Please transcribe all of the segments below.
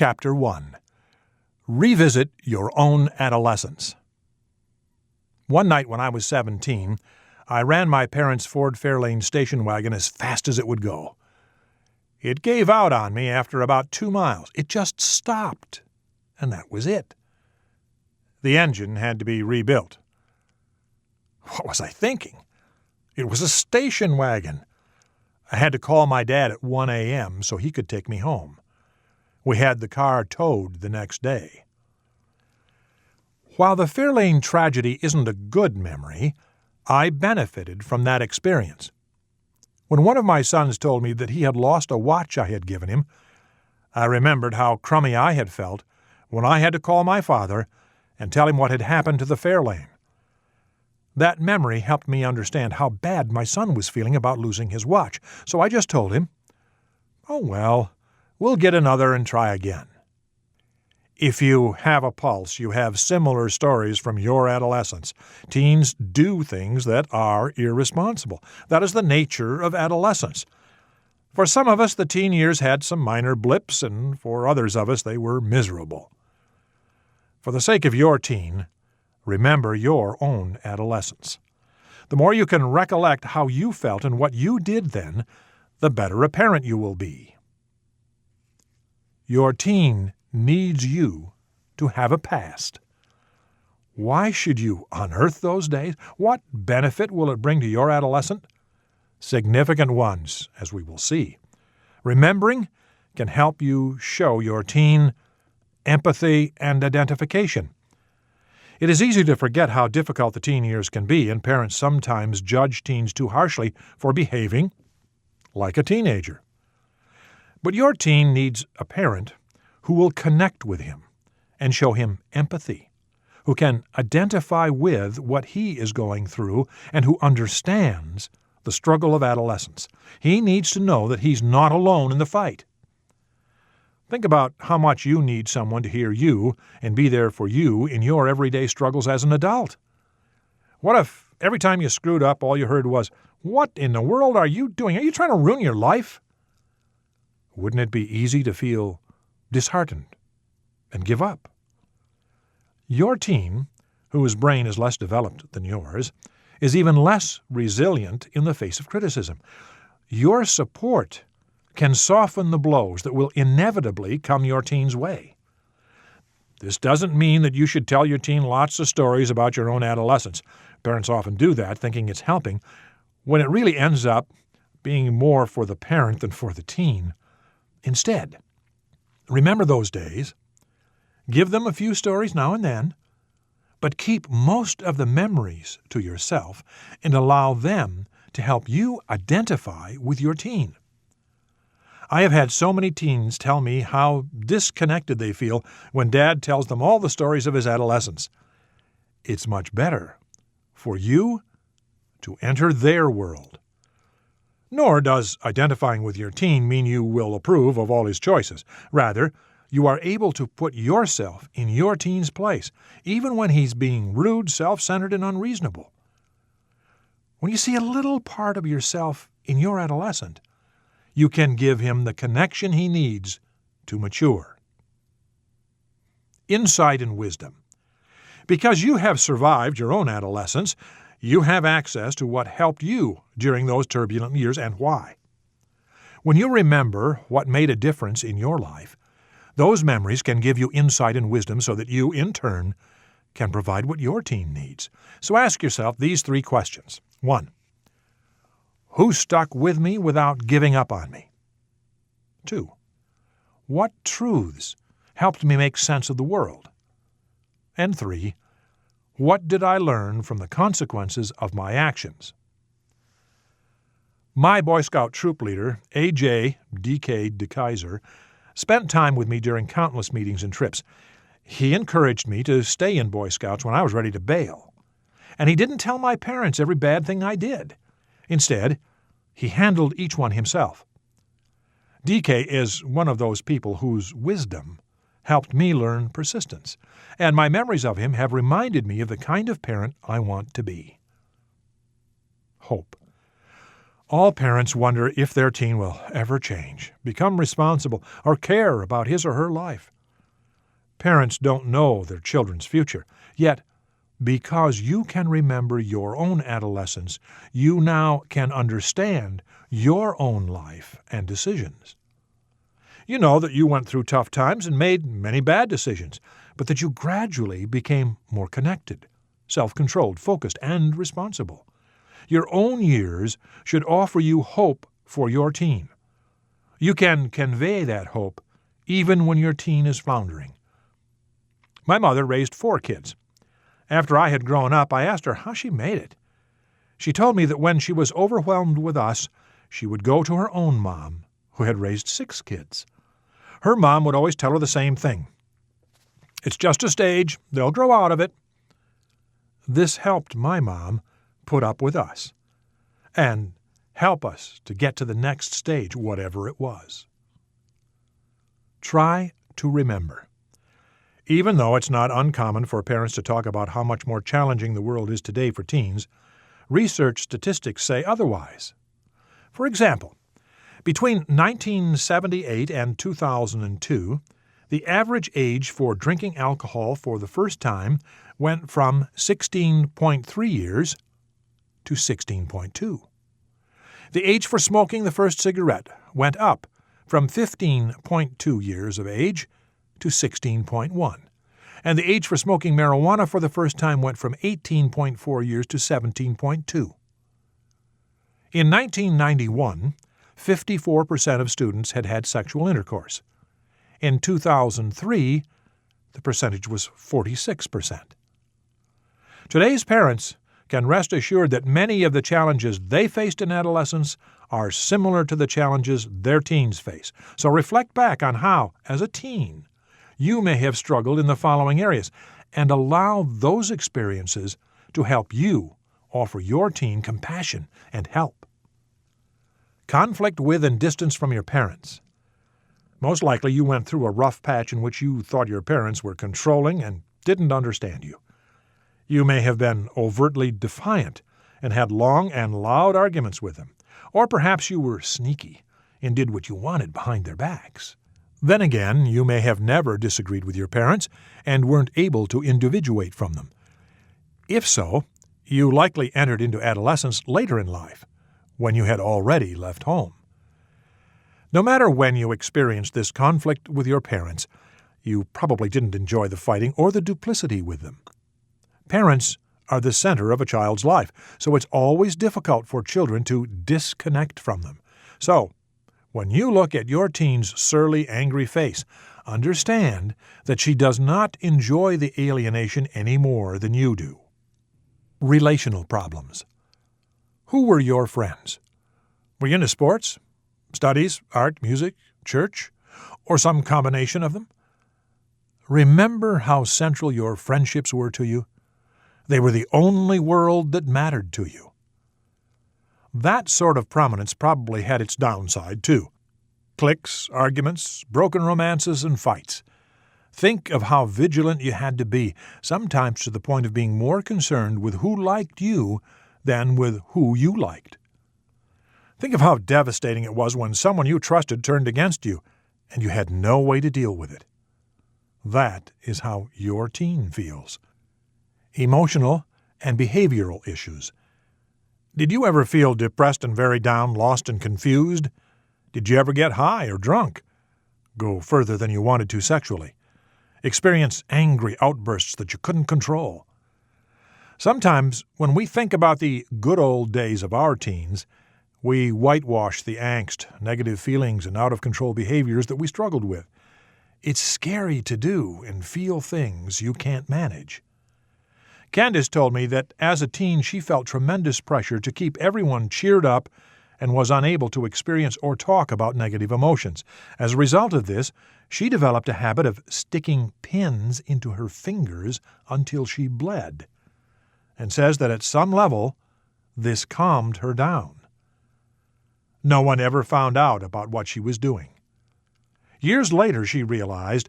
Chapter 1. Revisit Your Own Adolescence. One night when I was 17, I ran my parents' Ford Fairlane station wagon as fast as it would go. It gave out on me after about 2 miles. It just stopped, and that was it. The engine had to be rebuilt. What was I thinking? It was a station wagon. I had to call my dad at 1 a.m. so he could take me home. We had the car towed the next day. While the Fairlane tragedy isn't a good memory, I benefited from that experience. When one of my sons told me that he had lost a watch I had given him, I remembered how crummy I had felt when I had to call my father and tell him what had happened to the Fairlane. That memory helped me understand how bad my son was feeling about losing his watch, so I just told him, "Oh well, we'll get another and try again." If you have a pulse, you have similar stories from your adolescence. Teens do things that are irresponsible. That is the nature of adolescence. For some of us, the teen years had some minor blips, and for others of us, they were miserable. For the sake of your teen, remember your own adolescence. The more you can recollect how you felt and what you did then, the better a parent you will be. Your teen needs you to have a past. Why should you unearth those days? What benefit will it bring to your adolescent? Significant ones, as we will see. Remembering can help you show your teen empathy and identification. It is easy to forget how difficult the teen years can be, and parents sometimes judge teens too harshly for behaving like a teenager. But your teen needs a parent who will connect with him and show him empathy, who can identify with what he is going through and who understands the struggle of adolescence. He needs to know that he's not alone in the fight. Think about how much you need someone to hear you and be there for you in your everyday struggles as an adult. What if every time you screwed up, all you heard was, "What in the world are you doing? Are you trying to ruin your life?" Wouldn't it be easy to feel disheartened and give up? Your teen, whose brain is less developed than yours, is even less resilient in the face of criticism. Your support can soften the blows that will inevitably come your teen's way. This doesn't mean that you should tell your teen lots of stories about your own adolescence. Parents often do that, thinking it's helping, when it really ends up being more for the parent than for the teen. Instead, remember those days, give them a few stories now and then, but keep most of the memories to yourself and allow them to help you identify with your teen. I have had so many teens tell me how disconnected they feel when Dad tells them all the stories of his adolescence. It's much better for you to enter their world. Nor does identifying with your teen mean you will approve of all his choices. Rather, you are able to put yourself in your teen's place, even when he's being rude, self-centered, and unreasonable. When you see a little part of yourself in your adolescent, you can give him the connection he needs to mature. Insight and wisdom. Because you have survived your own adolescence, you have access to what helped you during those turbulent years and why. When you remember what made a difference in your life, those memories can give you insight and wisdom so that you, in turn, can provide what your teen needs. So ask yourself these 3 questions. 1. Who stuck with me without giving up on me? 2. What truths helped me make sense of the world? And 3. What did I learn from the consequences of my actions? My Boy Scout troop leader, A.J. D.K. DeKaiser, spent time with me during countless meetings and trips. He encouraged me to stay in Boy Scouts when I was ready to bail. And he didn't tell my parents every bad thing I did. Instead, he handled each one himself. DK is one of those people whose wisdom helped me learn persistence, and my memories of him have reminded me of the kind of parent I want to be. Hope. All parents wonder if their teen will ever change, become responsible, or care about his or her life. Parents don't know their children's future, yet because you can remember your own adolescence, you now can understand your own life and decisions. You know that you went through tough times and made many bad decisions, but that you gradually became more connected, self-controlled, focused, and responsible. Your own years should offer you hope for your teen. You can convey that hope even when your teen is floundering. My mother raised 4 kids. After I had grown up, I asked her how she made it. She told me that when she was overwhelmed with us, she would go to her own mom, who had raised 6 kids. Her mom would always tell her the same thing. It's just a stage. They'll grow out of it. This helped my mom put up with us and help us to get to the next stage, whatever it was. Try to remember. Even though it's not uncommon for parents to talk about how much more challenging the world is today for teens, research statistics say otherwise. For example, between 1978 and 2002, the average age for drinking alcohol for the first time went from 16.3 years to 16.2. The age for smoking the first cigarette went up from 15.2 years of age to 16.1, and the age for smoking marijuana for the first time went from 18.4 years to 17.2. In 1991, 54% of students had had sexual intercourse. In 2003, the percentage was 46%. Today's parents can rest assured that many of the challenges they faced in adolescence are similar to the challenges their teens face. So reflect back on how, as a teen, you may have struggled in the following areas, and allow those experiences to help you offer your teen compassion and help. Conflict with and distance from your parents. Most likely you went through a rough patch in which you thought your parents were controlling and didn't understand you. You may have been overtly defiant and had long and loud arguments with them, or perhaps you were sneaky and did what you wanted behind their backs. Then again, you may have never disagreed with your parents and weren't able to individuate from them. If so, you likely entered into adolescence later in life, when you had already left home. No matter when you experienced this conflict with your parents, you probably didn't enjoy the fighting or the duplicity with them. Parents are the center of a child's life, so it's always difficult for children to disconnect from them. So, when you look at your teen's surly, angry face, understand that she does not enjoy the alienation any more than you do. Relational problems. Who were your friends? Were you into sports, studies, art, music, church, or some combination of them? Remember how central your friendships were to you? They were the only world that mattered to you. That sort of prominence probably had its downside, too. Cliques, arguments, broken romances, and fights. Think of how vigilant you had to be, sometimes to the point of being more concerned with who liked you than with who you liked. Think of how devastating it was when someone you trusted turned against you, and you had no way to deal with it. That is how your teen feels. Emotional and behavioral issues. Did you ever feel depressed and very down, lost and confused? Did you ever get high or drunk? Go further than you wanted to sexually? Experience angry outbursts that you couldn't control? Sometimes, when we think about the good old days of our teens, we whitewash the angst, negative feelings, and out-of-control behaviors that we struggled with. It's scary to do and feel things you can't manage. Candace told me that as a teen she felt tremendous pressure to keep everyone cheered up and was unable to experience or talk about negative emotions. As a result of this, she developed a habit of sticking pins into her fingers until she bled, and says that at some level, this calmed her down. No one ever found out about what she was doing. Years later, she realized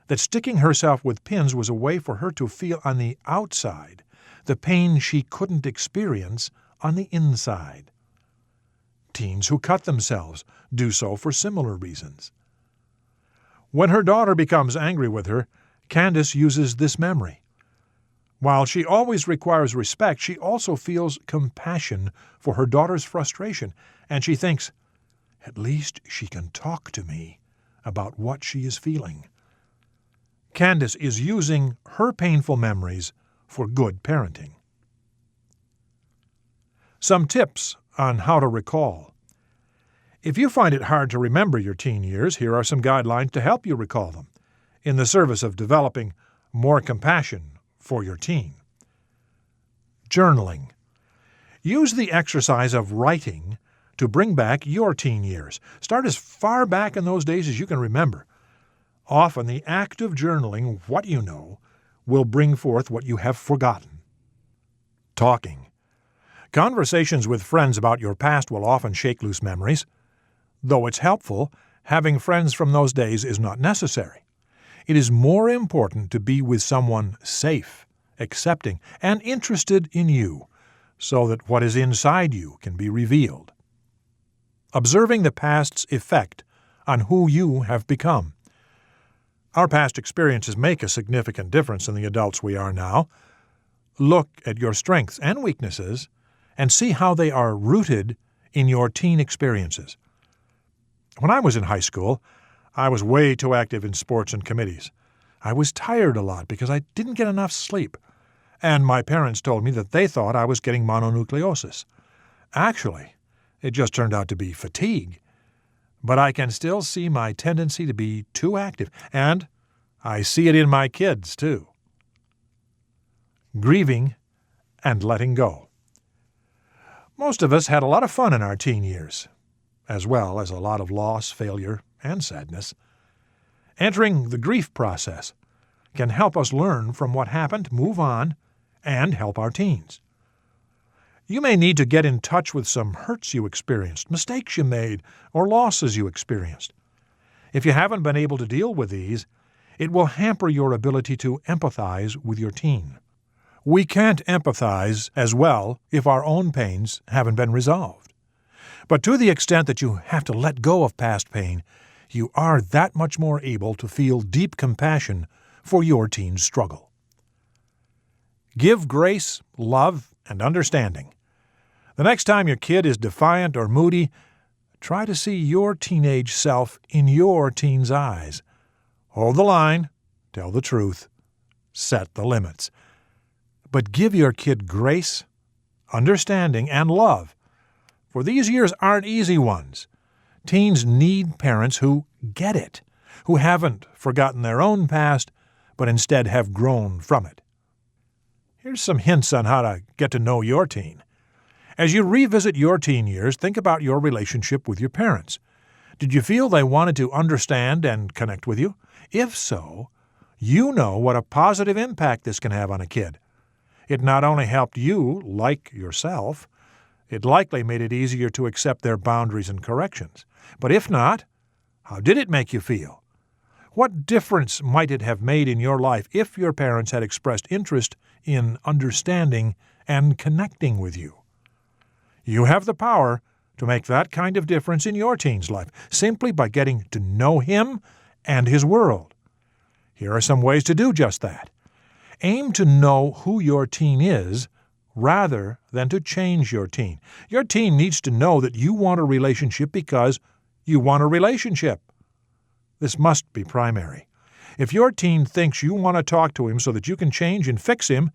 that sticking herself with pins was a way for her to feel on the outside the pain she couldn't experience on the inside. teens who cut themselves do so for similar reasons. When her daughter becomes angry with her, Candace uses this memory. While she always requires respect, she also feels compassion for her daughter's frustration, and she thinks, "At least she can talk to me about what she is feeling." Candace is using her painful memories for good parenting. Some tips on how to recall. If you find it hard to remember your teen years, here are some guidelines to help you recall them in the service of developing more compassion for your teen. Journaling. Use the exercise of writing to bring back your teen years. Start as far back in those days as you can remember. Often the act of journaling what you know will bring forth what you have forgotten. Talking. Conversations with friends about your past will often shake loose memories. Though it's helpful, having friends from those days is not necessary. It is more important to be with someone safe, accepting, and interested in you, so that what is inside you can be revealed. Observing the past's effect on who you have become. Our past experiences make a significant difference in the adults we are now. Look at your strengths and weaknesses and see how they are rooted in your teen experiences. When I was in high school, I was way too active in sports and committees. I was tired a lot because I didn't get enough sleep, and my parents told me that they thought I was getting mononucleosis. Actually, it just turned out to be fatigue. But I can still see my tendency to be too active, and I see it in my kids, too. Grieving and letting go. Most of us had a lot of fun in our teen years, as well as a lot of loss, failure, and sadness. Entering the grief process can help us learn from what happened, move on, and help our teens. You may need to get in touch with some hurts you experienced, mistakes you made, or losses you experienced. If you haven't been able to deal with these, it will hamper your ability to empathize with your teen. We can't empathize as well if our own pains haven't been resolved. But to the extent that you have to let go of past pain, you are that much more able to feel deep compassion for your teen's struggle. Give grace, love, and understanding. The next time your kid is defiant or moody, try to see your teenage self in your teen's eyes. Hold the line, tell the truth, set the limits. But give your kid grace, understanding, and love, for these years aren't easy ones. Teens need parents who get it, who haven't forgotten their own past, but instead have grown from it. Here's some hints on how to get to know your teen. As you revisit your teen years, think about your relationship with your parents. Did you feel they wanted to understand and connect with you? If so, you know what a positive impact this can have on a kid. It not only helped you like yourself, it likely made it easier to accept their boundaries and corrections. But if not, how did it make you feel? What difference might it have made in your life if your parents had expressed interest in understanding and connecting with you? You have the power to make that kind of difference in your teen's life simply by getting to know him and his world. Here are some ways to do just that. Aim to know who your teen is rather than to change your teen. Your teen needs to know that you want a relationship because you want a relationship. This must be primary. If your teen thinks you want to talk to him so that you can change and fix him,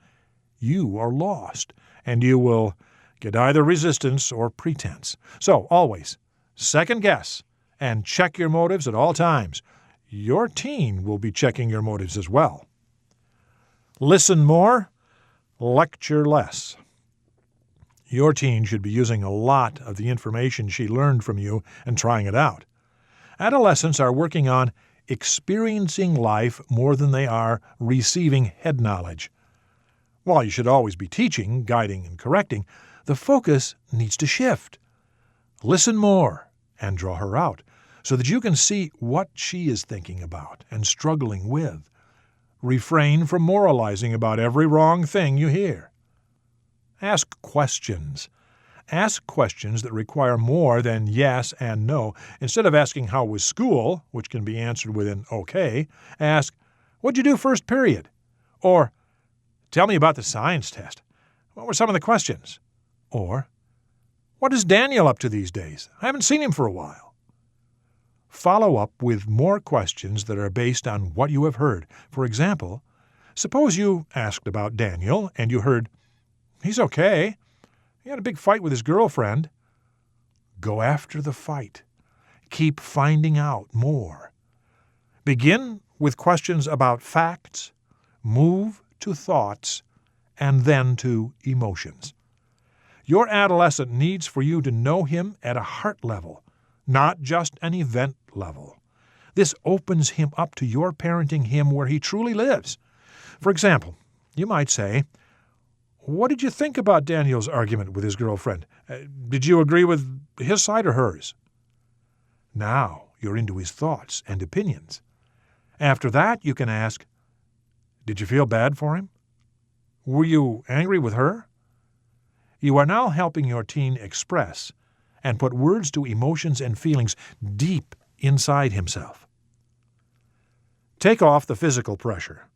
you are lost, and you will get either resistance or pretense. So always second guess and check your motives at all times. Your teen will be checking your motives as well. Listen more, lecture less. Your teen should be using a lot of the information she learned from you and trying it out. Adolescents are working on experiencing life more than they are receiving head knowledge. While you should always be teaching, guiding, and correcting, the focus needs to shift. Listen more and draw her out so that you can see what she is thinking about and struggling with. Refrain from moralizing about every wrong thing you hear. Ask questions. Ask questions that require more than yes and no. Instead of asking how was school, which can be answered with an okay, ask, what'd you do first period? Or, tell me about the science test. What were some of the questions? Or, what is Daniel up to these days? I haven't seen him for a while. Follow up with more questions that are based on what you have heard. For example, suppose you asked about Daniel and you heard, he's okay. He had a big fight with his girlfriend. Go after the fight. Keep finding out more. Begin with questions about facts, move to thoughts, and then to emotions. Your adolescent needs for you to know him at a heart level, not just an event level. This opens him up to your parenting him where he truly lives. For example, you might say, what did you think about Daniel's argument with his girlfriend? Did you agree with his side or hers? Now you're into his thoughts and opinions. After that, you can ask, did you feel bad for him? Were you angry with her? You are now helping your teen express and put words to emotions and feelings deep inside himself. Take off the physical pressure.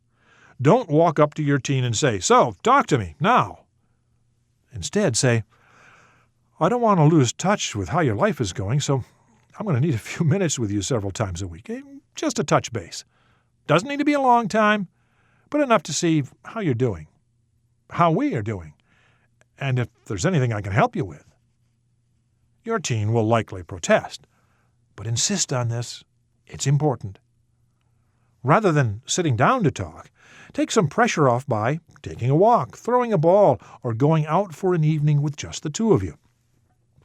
Don't walk up to your teen and say, so, talk to me, now. Instead, say, I don't want to lose touch with how your life is going, so I'm going to need a few minutes with you several times a week. Just a touch base. Doesn't need to be a long time, but enough to see how you're doing, how we are doing, and if there's anything I can help you with. Your teen will likely protest, but insist on this. It's important. Rather than sitting down to talk, take some pressure off by taking a walk, throwing a ball, or going out for an evening with just the two of you.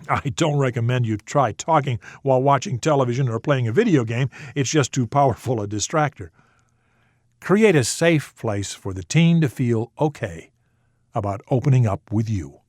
I don't recommend you try talking while watching television or playing a video game. It's just too powerful a distractor. Create a safe place for the teen to feel okay about opening up with you.